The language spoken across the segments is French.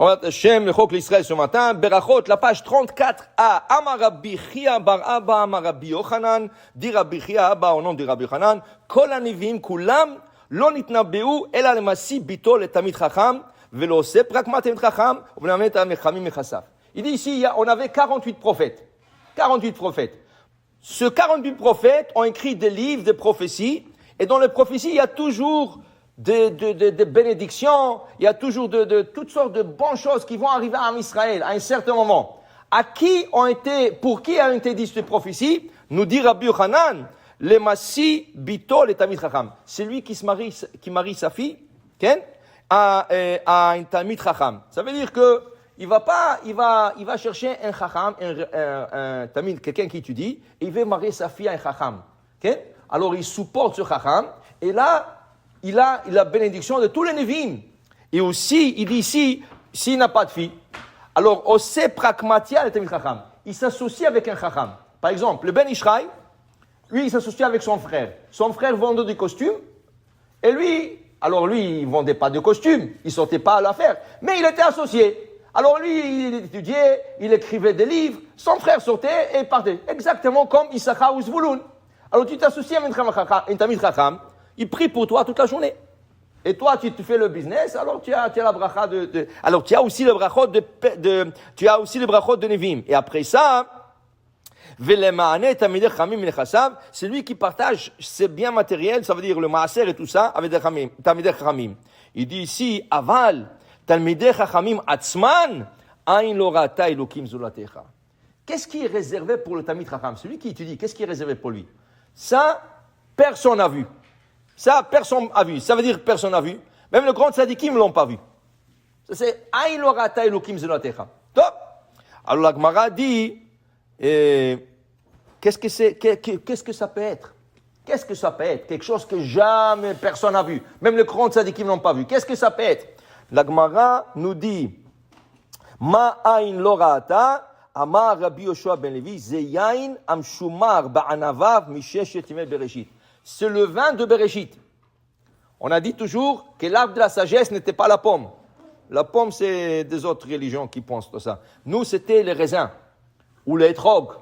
Orat Hashem, le Chok l'Israël ce matin, Berachot, la page 34a. Amar Rabbi Chia bar Abba, Amar Rabbi Yochanan, dit Rabbi Chia Abba au nom de Rabbi Yochanan, Kol hanivim kulam lo nitnabeu ela lemasi bito le tamid chacham velo se prakma tamid chacham v'namet amechamim mechasaf. Il dit ici, on avait 48 prophètes. 48 prophètes. Ces 48 prophètes ont écrit des livres de prophéties, et dans les prophéties, il y a toujours de bénédictions, il y a toujours de toutes sortes de bonnes choses qui vont arriver à Israël à un certain moment. Pour qui a été dit cette prophétie? Nous dit Rabbi Yochanan, le Massi Bito le Tamid Chacham. C'est lui qui marie sa fille, à un Tamid Chacham. Ça veut dire que il va chercher un Chacham, un Tamid, quelqu'un qui étudie, et il veut marier sa fille à un Chacham. Alors il supporte ce Chacham, et là, il a la bénédiction de tous les Nevim. Et aussi, il dit ici, s'il n'a pas de fille, alors, Ose Prakmatia le Tamid Chacham. Il s'associe avec un Chacham. Par exemple, le Ben Ishraï, lui, il s'associe avec son frère. Son frère vendait des costumes, et lui, il ne vendait pas de costumes, il ne sortait pas à l'affaire, mais il était associé. Alors lui, il étudiait, il écrivait des livres, son frère sortait et partait. Exactement comme Issachar ou Zvouloun. Alors tu t'associes avec un Tamid Chacham, il prie pour toi toute la journée. Et toi, tu te fais le business, alors tu as la bracha alors tu as aussi le brachot de Nevim. Et après ça, c'est lui qui partage ses biens matériels, ça veut dire le maaser et tout ça, avec des Talmidei Chachamim. Il dit ici, aval, Talmidei Chachamim atzman, ain lo ra'ata Elokim zulatecha. Qu'est-ce qui est réservé pour le Talmid Chacham? Celui qui étudie, qu'est-ce qui est réservé pour lui? Ça, personne n'a vu. Ça, personne n'a vu. Ça veut dire personne n'a vu. Même le grand tzadikim ne l'ont pas vu. Ça, c'est ain lo ra'ata Elokim zulatecha. Top. Alors la Gemara dit, qu'est-ce que ça peut être? Qu'est-ce que ça peut être? Quelque chose que jamais personne n'a vu. Même les grands tzadikim n'ont pas vu. Qu'est-ce que ça peut être? La Gemara nous dit, Ma ain lo ra'ata, amar Rabbi Yoshua ben Levi, ze yain amshumar ba'anavav misheshet yemei Bereshit. C'est le vin de Bereshit. On a dit toujours que l'arbre de la sagesse n'était pas la pomme. La pomme, c'est des autres religions qui pensent tout ça. Nous, c'était les raisins, ou les étrog,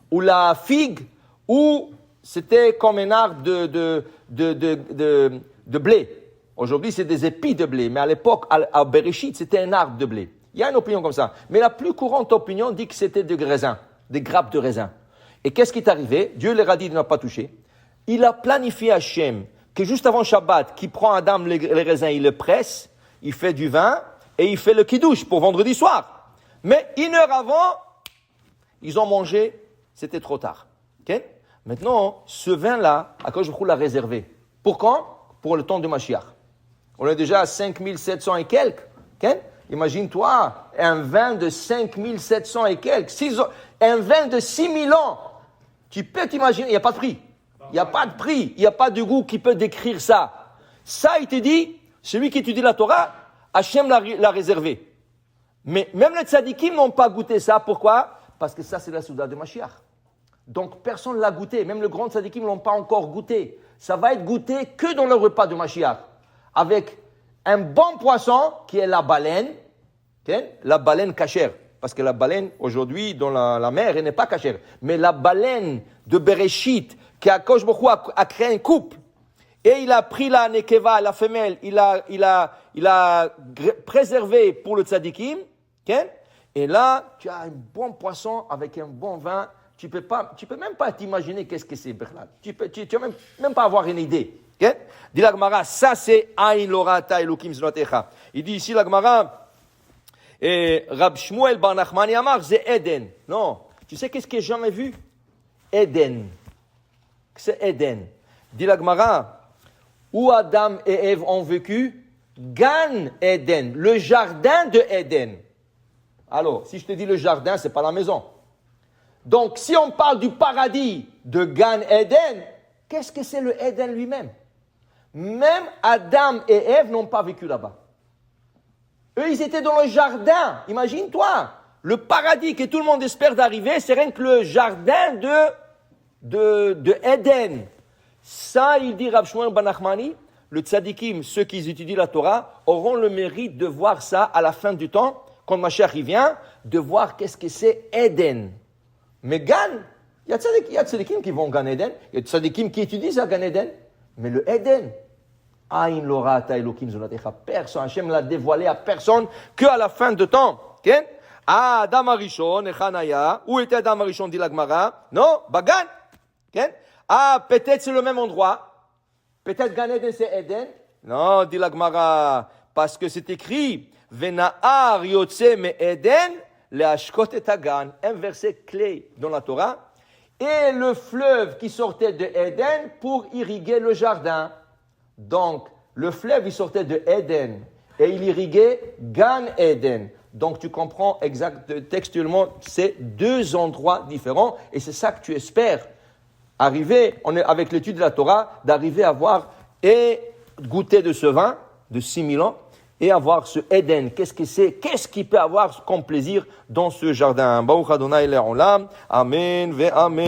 ou la figue, ou c'était comme un arbre de blé. Aujourd'hui, c'est des épis de blé, mais à l'époque, à Bereshit, c'était un arbre de blé. Il y a une opinion comme ça. Mais la plus courante opinion dit que c'était des raisins, des grappes de raisins. Et qu'est-ce qui est arrivé? Dieu leur a dit de ne pas toucher. Il a planifié Hachem que juste avant Shabbat, qui prend Adam les raisins, il le presse, il fait du vin, et il fait le kiddush pour vendredi soir. Mais 1 heure avant, ils ont mangé, c'était trop tard. Okay? Maintenant, ce vin-là, Akadosh Baruch Hu l'a réservé. Pour quand? Pour le temps de Mashiach. On est déjà à 5700 et quelques. Okay? Imagine-toi, un vin de 5700 et quelques. Un vin de 6000 ans. Tu peux t'imaginer, il n'y a pas de prix. Il n'y a pas de prix, il n'y a pas de goût qui peut décrire ça. Ça, il te dit, celui qui étudie la Torah, Hachem l'a réservé. Mais même les tzadikim n'ont pas goûté ça. Pourquoi? Parce que ça, c'est la souda de Mashiach. Donc, personne ne l'a goûté. Même le grand tzadikim ne l'ont pas encore goûté. Ça va être goûté que dans le repas de Mashiach. Avec un bon poisson, qui est la baleine. Okay? La baleine cachère. Parce que la baleine, aujourd'hui, dans la mer, elle n'est pas cachère. Mais la baleine de Bereshit, qui Akadosh Baruch Hu a créé un couple, et il a pris la nekeva, la femelle, il a préservé pour le tzadikim, okay? Et là, tu as un bon poisson avec un bon vin, tu peux même pas t'imaginer qu'est-ce que c'est, Berlad. Tu vas même pas avoir une idée, okay? Dit la Gemara, ça c'est ain lo ra'ata Elokim zulatecha. Il dit ici la Gemara, Rab Shmuel bar Nachmani Amar, c'est Eden. Non, tu sais qu'est-ce que j'ai jamais vu? Eden. C'est Eden. Dit la Gemara, où Adam et Ève ont vécu, Gan Eden, le jardin de Eden. Alors, si je te dis le jardin, c'est pas la maison. Donc, si on parle du paradis de Gan Eden, qu'est-ce que c'est le Eden lui-même? Même Adam et Ève n'ont pas vécu là-bas. Eux, ils étaient dans le jardin. Imagine-toi, le paradis que tout le monde espère d'arriver, c'est rien que le jardin de Eden. Ça, il dit Rab Shmuel bar Nachmani, le tzadikim, ceux qui étudient la Torah, auront le mérite de voir ça à la fin du temps, quand Mashiach il vient, de voir qu'est-ce que c'est Eden. Mais Gan, il y a tzadikim qui vont au Gan Eden, il y a tzadikim qui étudient à Gan Eden, mais le Eden, Aïn Lora Ta Elokim Zolatecha, personne, Hachem l'a dévoilé à personne qu'à la fin de temps. Okay? Ah, Adam Arishon, Echanaya, où était Adam Arishon, dit la Gemara? Non, Bagan. Okay? Ah, peut-être c'est le même endroit. Peut-être Gan Eden c'est Eden. Non, dit la Gemara, parce que c'est écrit, Vena'ar Yotze Me Eden, le Ashkot et Agan, un verset clé dans la Torah. Et le fleuve qui sortait de Eden pour irriguer le jardin. Donc, le fleuve, il sortait de Eden et il irriguait Gan Eden. Donc, tu comprends textuellement, c'est deux endroits différents et c'est ça que tu espères arriver, avec l'étude de la Torah, d'arriver à voir et goûter de ce vin de 6000 ans et avoir ce Eden. Qu'est-ce que c'est? Qu'est-ce qu'il peut avoir comme plaisir dans ce jardin? Baruch Adonai Le'olam. Amen ve Amen.